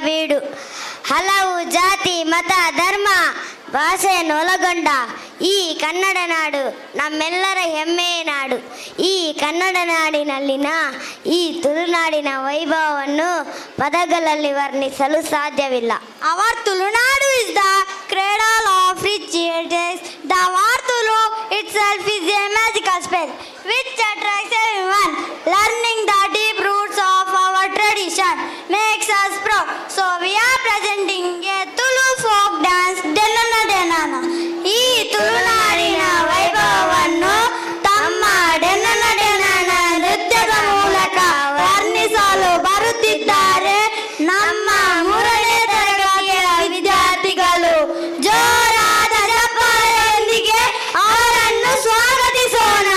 ಬೀಡು. ಹಲವು ಜಾತಿ ಮತ ಧರ್ಮ ಭಾಷೆಯನ್ನು ಒಳಗೊಂಡ ಈ ಕನ್ನಡ ನಾಡು ನಮ್ಮೆಲ್ಲರ ಹೆಮ್ಮೆಯ ನಾಡು. ಈ ಕನ್ನಡ ನಾಡಿನಲ್ಲಿನ ಈ ತುಳುನಾಡಿನ ವೈಭವವನ್ನು ಪದಗಳಲ್ಲಿ ವರ್ಣಿಸಲು ಸಾಧ್ಯವಿಲ್ಲ. Our Tulunadu is the cradle of rich heritage. The War Tulu itself is a magical spell which attracts everyone. Learning the deep roots of our tradition makes us proud. So we are presenting a Tulu folk dance, Denana Denana. ಈ ತುಳುನಾಡಿನ ವೈಭವವನ್ನು ತಮ್ಮ ಡೆನನ ಡೆನನ ನೃತ್ಯದ ಮೂಲಕ ವರ್ಣಿಸಲು ಬರುತ್ತಿದ್ದಾರೆ ನಮ್ಮ 3ನೇ ತರಗತಿಯ ವಿದ್ಯಾರ್ಥಿಗಳು. ಜೋರಾದ ಚಪ್ಪಾಳೆಯೊಂದಿಗೆ ಅವರನ್ನು ಸ್ವಾಗತಿಸೋಣ.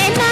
ಡೆನ್ನ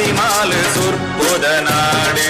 அதிமாலு சொற்புத நாடு